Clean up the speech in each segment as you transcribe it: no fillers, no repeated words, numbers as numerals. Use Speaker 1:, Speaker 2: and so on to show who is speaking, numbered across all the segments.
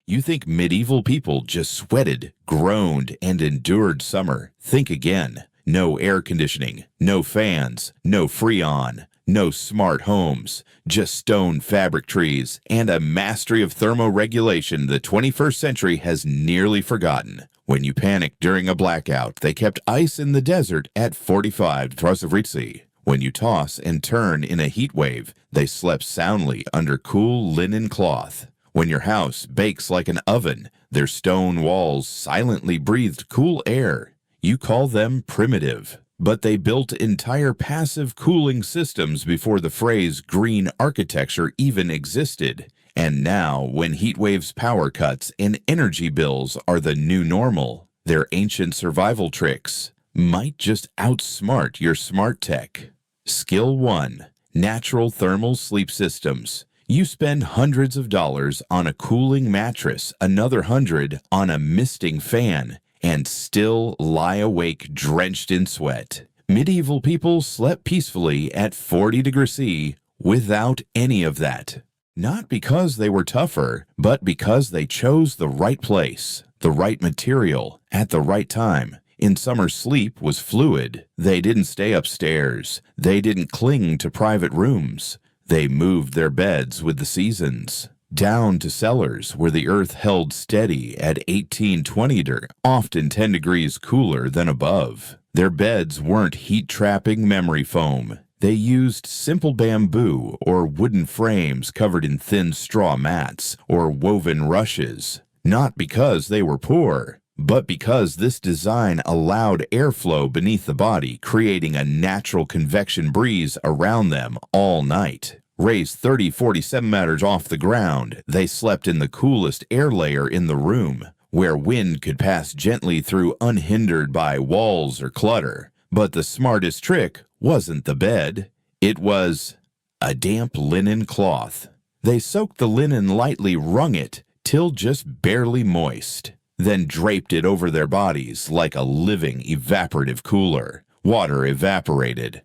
Speaker 1: You think medieval people just sweated, groaned, and endured summer. Think again. No air conditioning, no fans, no Freon, no smart homes, just stone fabric trees, and a mastery of thermoregulation the 21st century has nearly forgotten. When you panicked during a blackout, they kept ice in the desert at 45 Trosavritsi. When you toss and turn in a heat wave, they slept soundly under cool linen cloth. When your house bakes like an oven, their stone walls silently breathed cool air. You call them primitive, but they built entire passive cooling systems before the phrase green architecture even existed. And now, when heat waves, power cuts, and energy bills are the new normal, their ancient survival tricks might just outsmart your smart tech. Skill 1. Natural thermal sleep systems. You spend hundreds of dollars on a cooling mattress, another $100 on a misting fan, and still lie awake drenched in sweat. Medieval people slept peacefully at 40 degrees C without any of that. Not because they were tougher, but because they chose the right place, the right material, at the right time. In summer, sleep was fluid. They didn't stay upstairs. They didn't cling to private rooms. They moved their beds with the seasons. Down to cellars where the earth held steady at 18-20, often 10 degrees cooler than above. Their beds weren't heat-trapping memory foam. They used simple bamboo or wooden frames covered in thin straw mats or woven rushes. Not because they were poor, but because this design allowed airflow beneath the body, creating a natural convection breeze around them all night. Raised 30-40 centimeters off the ground, they slept in the coolest air layer in the room, where wind could pass gently through unhindered by walls or clutter. But the smartest trick wasn't the bed. It was a damp linen cloth. They soaked the linen lightly, wrung it till just barely moist, then draped it over their bodies like a living evaporative cooler. Water evaporated,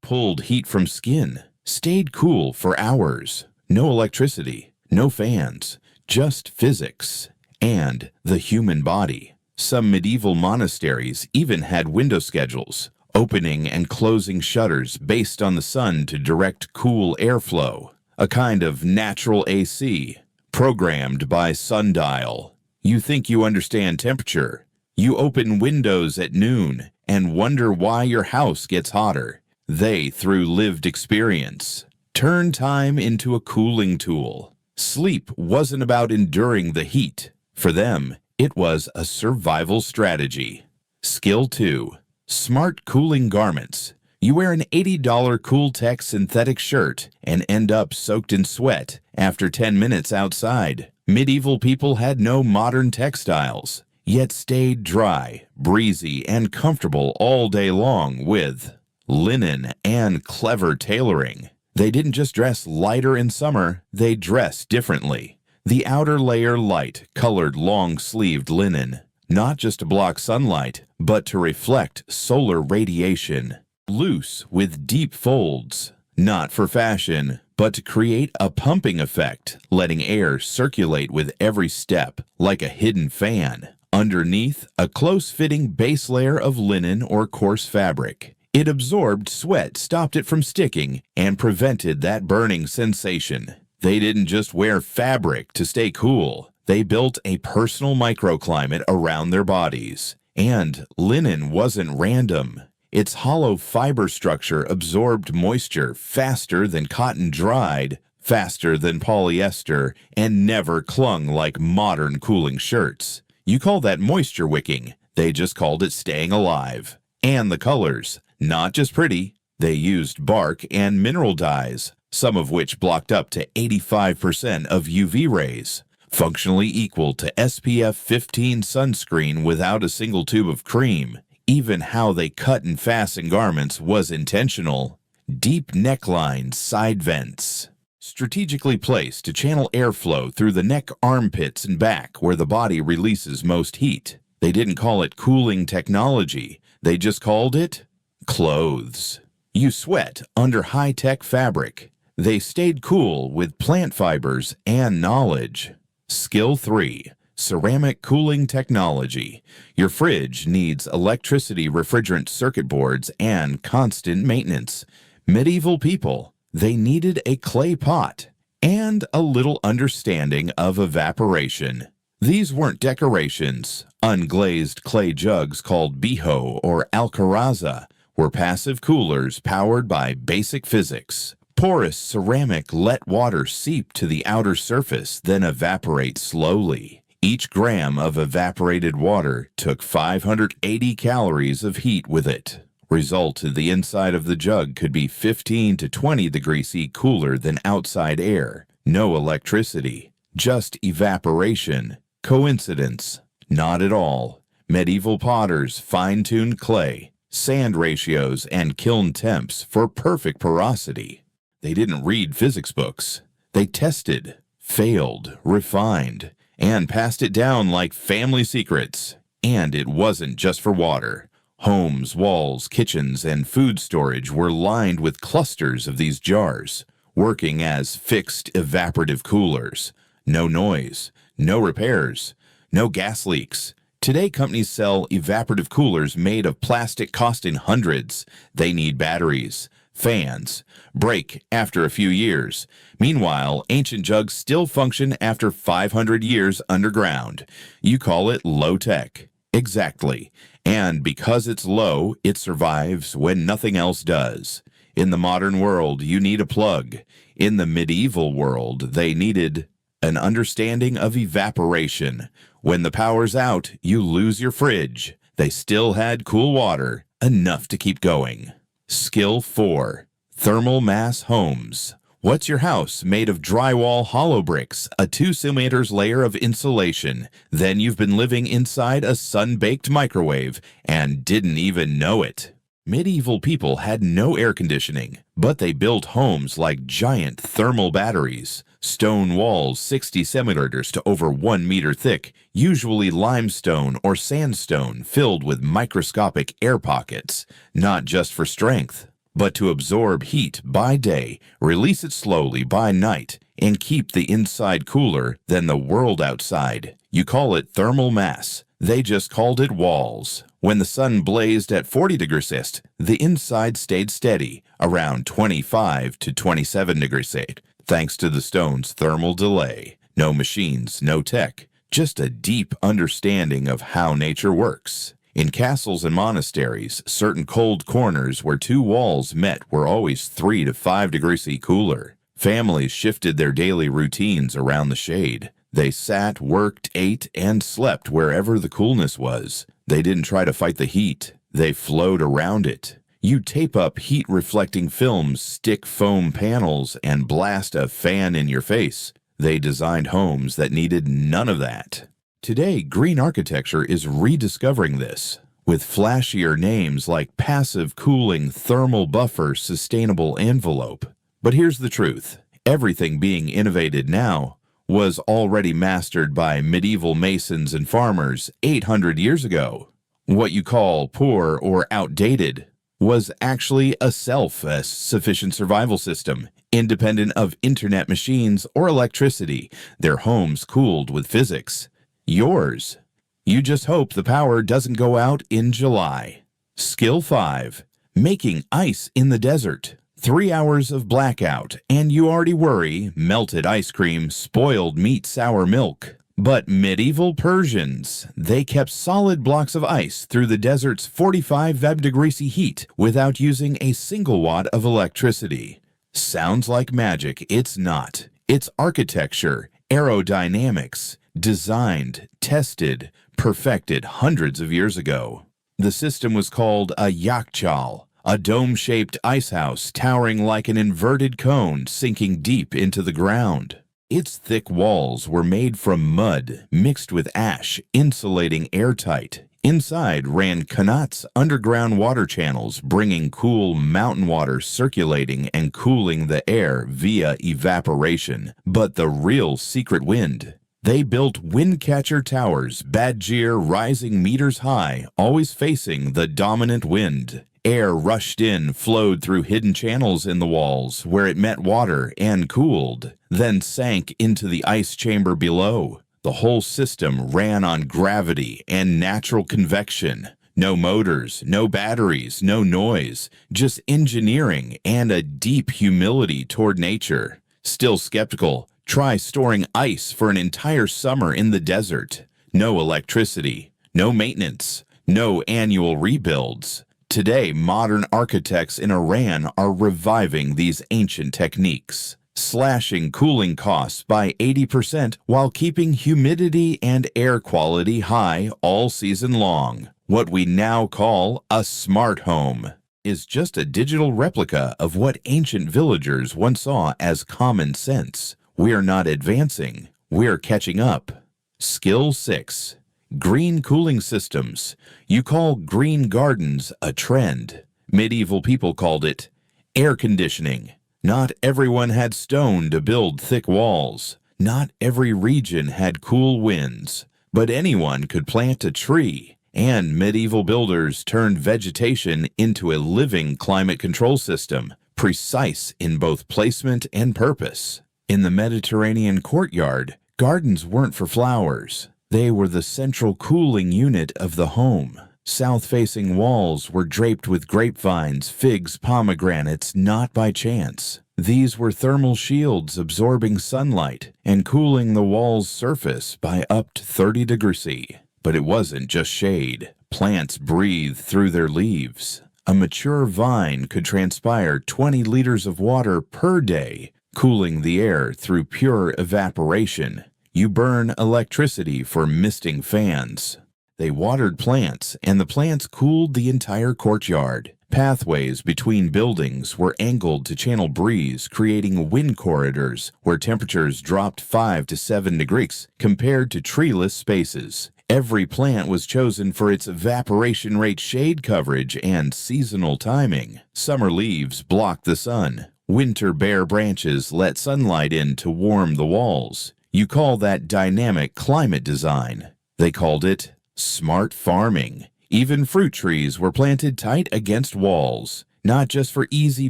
Speaker 1: pulled heat from skin, stayed cool for hours. No electricity, no fans, just physics and the human body. Some medieval monasteries even had window schedules, opening and closing shutters based on the sun to direct cool airflow, a kind of natural AC, programmed by sundial. You think you understand temperature. You open windows at noon and wonder why your house gets hotter. They, through lived experience, turn time into a cooling tool. Sleep wasn't about enduring the heat. For them, it was a survival strategy. Skill 2. Smart cooling garments. You wear an $80 Cool-Tech synthetic shirt and end up soaked in sweat after 10 minutes outside. Medieval people had no modern textiles, yet stayed dry, breezy, and comfortable all day long with linen and clever tailoring. They didn't just dress lighter in summer, they dressed differently. The outer layer light, colored long-sleeved linen, not just to block sunlight, but to reflect solar radiation. Loose with deep folds, not for fashion, but to create a pumping effect, letting air circulate with every step, like a hidden fan. Underneath, a close-fitting base layer of linen or coarse fabric. It absorbed sweat, stopped it from sticking, and prevented that burning sensation. They didn't just wear fabric to stay cool. They built a personal microclimate around their bodies. And linen wasn't random. Its hollow fiber structure absorbed moisture faster than cotton dried, faster than polyester, and never clung like modern cooling shirts. You call that moisture wicking. They just called it staying alive. And the colors, not just pretty. They used bark and mineral dyes, some of which blocked up to 85% of UV rays, functionally equal to SPF 15 sunscreen without a single tube of cream. Even how they cut and fasten garments was intentional. Deep necklines, side vents, strategically placed to channel airflow through the neck, armpits, and back where the body releases most heat. They didn't call it cooling technology. They just called it clothes. You sweat under high-tech fabric. They stayed cool with plant fibers and knowledge. Skill 3. Ceramic cooling technology. Your fridge needs electricity refrigerant circuit boards and constant maintenance. Medieval people, they needed a clay pot and a little understanding of evaporation. These weren't decorations. Unglazed clay jugs called biho or alcaraza were passive coolers powered by basic physics. Porous ceramic let water seep to the outer surface, then evaporate slowly. Each gram of evaporated water took 580 calories of heat with it. Result, the inside of the jug could be 15 to 20 degrees C cooler than outside air. No electricity, just evaporation. Coincidence? Not at all. Medieval potters fine-tuned clay, sand ratios, and kiln temps for perfect porosity. They didn't read physics books. They tested, failed, refined, and passed it down like family secrets. And it wasn't just for water. Homes, walls, kitchens, and food storage were lined with clusters of these jars, working as fixed evaporative coolers. No noise, no repairs, no gas leaks. Today, companies sell evaporative coolers made of plastic costing hundreds. They need batteries, fans, break after a few years. Meanwhile, ancient jugs still function after 500 years underground. You call it low-tech. Exactly. And because it's low, it survives when nothing else does. In the modern world, you need a plug. In the medieval world, they needed an understanding of evaporation. When the power's out, you lose your fridge. They still had cool water, enough to keep going. Skill 4. Thermal mass homes. What's your house made of drywall hollow bricks, a 2 centimeters layer of insulation? Then you've been living inside a sun-baked microwave and didn't even know it. Medieval people had no air conditioning, but they built homes like giant thermal batteries. Stone walls 60 centimeters to over 1 meter thick, usually limestone or sandstone filled with microscopic air pockets, not just for strength, but to absorb heat by day, release it slowly by night, and keep the inside cooler than the world outside. You call it thermal mass. They just called it walls. When the sun blazed at 40 degrees C, the inside stayed steady, around 25 to 27 degrees C, thanks to the stone's thermal delay. No machines, no tech, just a deep understanding of how nature works. In castles and monasteries, certain cold corners where two walls met were always 3 to 5 degrees C cooler. Families shifted their daily routines around the shade. They sat, worked, ate, and slept wherever the coolness was. They didn't try to fight the heat. They flowed around it. You tape up heat-reflecting films, stick foam panels, and blast a fan in your face. They designed homes that needed none of that. Today, green architecture is rediscovering this, with flashier names like passive cooling, thermal buffer, sustainable envelope. But here's the truth. Everything being innovated now was already mastered by medieval masons and farmers 800 years ago. What you call poor or outdated was actually a self-sufficient survival system, independent of internet machines or electricity, their homes cooled with physics. Yours. You just hope the power doesn't go out in July. Skill 5. Making ice in the desert. 3 hours of blackout, and you already worry melted ice cream, spoiled meat, sour milk. But medieval Persians, they kept solid blocks of ice through the desert's 45 degrees C heat without using a single watt of electricity. Sounds like magic. It's not. It's architecture, aerodynamics, designed, tested, perfected hundreds of years ago. The system was called a yakchal, a dome-shaped ice house towering like an inverted cone sinking deep into the ground. Its thick walls were made from mud mixed with ash, insulating airtight. Inside ran qanats, underground water channels, bringing cool mountain water circulating and cooling the air via evaporation. But the real secret wind, They built wind-catcher towers, badger rising meters high, always facing the dominant wind. Air rushed in, flowed through hidden channels in the walls where it met water and cooled, then sank into the ice chamber below. The whole system ran on gravity and natural convection. No motors, no batteries, no noise, just engineering and a deep humility toward nature. Still skeptical? Try storing ice for an entire summer in the desert. No electricity, no maintenance, no annual rebuilds. Today, modern architects in Iran are reviving these ancient techniques, slashing cooling costs by 80% while keeping humidity and air quality high all season long. What we now call a smart home is just a digital replica of what ancient villagers once saw as common sense. We're not advancing, we're catching up. Skill 6. Green cooling systems. You call green gardens a trend. Medieval people called it air conditioning. Not everyone had stone to build thick walls. Not every region had cool winds. But anyone could plant a tree. And medieval builders turned vegetation into a living climate control system, precise in both placement and purpose. In the Mediterranean courtyard, gardens weren't for flowers. They were the central cooling unit of the home. South-facing walls were draped with grapevines, figs, pomegranates, not by chance. These were thermal shields absorbing sunlight and cooling the wall's surface by up to 30 degrees C. But it wasn't just shade. Plants breathed through their leaves. A mature vine could transpire 20 liters of water per day, cooling the air through pure evaporation. You burn electricity for misting fans. They watered plants, and the plants cooled the entire courtyard. Pathways between buildings were angled to channel breeze, creating wind corridors where temperatures dropped 5 to 7 degrees compared to treeless spaces. Every plant was chosen for its evaporation rate, shade coverage, and seasonal timing. Summer leaves blocked the sun. Winter bare branches let sunlight in to warm the walls. You call that dynamic climate design. They called it smart farming. Even fruit trees were planted tight against walls, not just for easy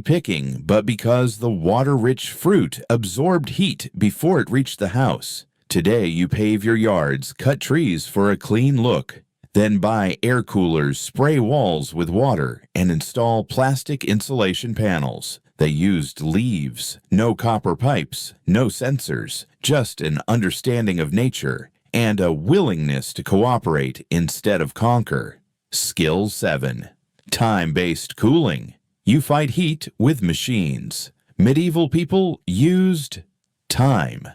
Speaker 1: picking, but because the water-rich fruit absorbed heat before it reached the house. Today, you pave your yards, cut trees for a clean look, then buy air coolers, spray walls with water, and install plastic insulation panels. They used leaves, no copper pipes, no sensors, just an understanding of nature and a willingness to cooperate instead of conquer. Skill 7. Time-based cooling. You fight heat with machines. Medieval people used time.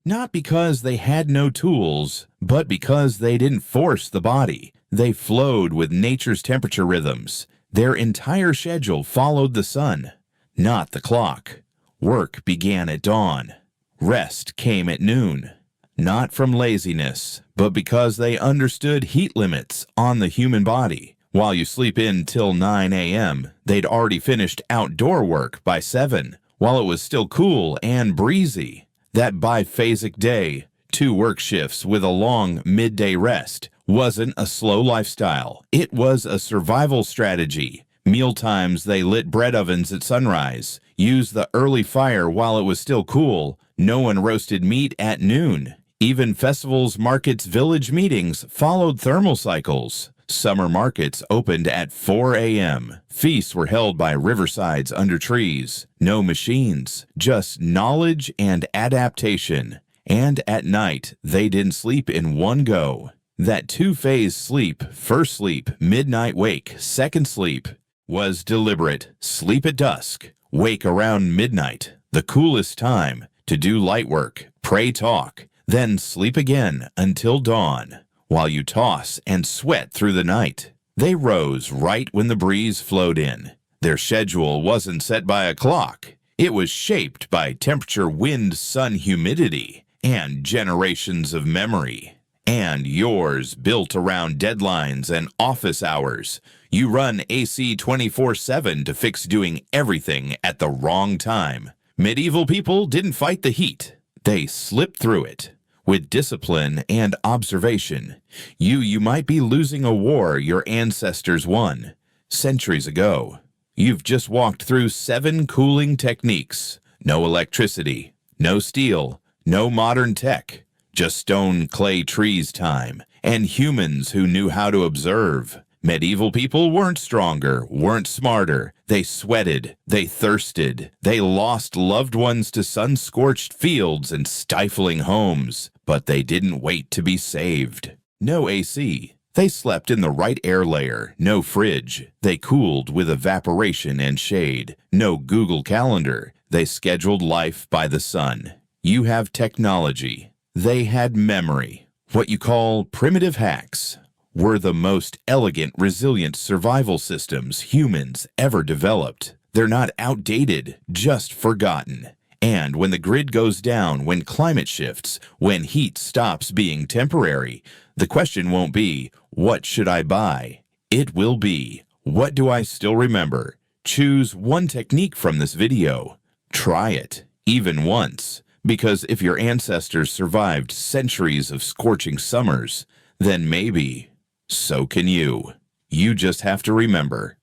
Speaker 1: Not because they had no tools, but because they didn't force the body. They flowed with nature's temperature rhythms. Their entire schedule followed the sun, not the clock. Work began at dawn. Rest came at noon. Not from laziness, but because they understood heat limits on the human body. While you sleep in till 9 a.m., they'd already finished outdoor work by 7, while it was still cool and breezy. That biphasic day, 2 work shifts with a long midday rest, wasn't a slow lifestyle. It was a survival strategy. Mealtimes, they lit bread ovens at sunrise, used the early fire while it was still cool. No one roasted meat at noon. Even festivals, markets, village meetings followed thermal cycles. Summer markets opened at 4 a.m. Feasts were held by riversides under trees. No machines, just knowledge and adaptation. And at night, they didn't sleep in one go. That 2-phase sleep, first sleep, midnight wake, second sleep, was deliberate. Sleep at dusk, wake around midnight, the coolest time to do light work, pray, talk, then sleep again until dawn, while you toss and sweat through the night. They rose right when the breeze flowed in. Their schedule wasn't set by a clock. It was shaped by temperature, wind, sun, humidity, and generations of memory. And yours, built around deadlines and office hours. You run AC 24/7 to fix doing everything at the wrong time. Medieval people didn't fight the heat. They slipped through it. With discipline and observation, you might be losing a war your ancestors won centuries ago. You've just walked through 7 cooling techniques. No electricity, no steel, no modern tech, just stone, clay, trees time, and humans who knew how to observe. Medieval people weren't stronger, weren't smarter. They sweated, they thirsted, they lost loved ones to sun-scorched fields and stifling homes, but they didn't wait to be saved. No AC. They slept in the right air layer, no fridge. They cooled with evaporation and shade. No Google Calendar. They scheduled life by the sun. You have technology. They had memory. What you call primitive hacks were the most elegant, resilient survival systems humans ever developed. They're not outdated, just forgotten. And when the grid goes down, when climate shifts, when heat stops being temporary, the question won't be, what should I buy? It will be, what do I still remember? Choose one technique from this video. Try it, even once. Because if your ancestors survived centuries of scorching summers, then maybe so can you. You just have to remember.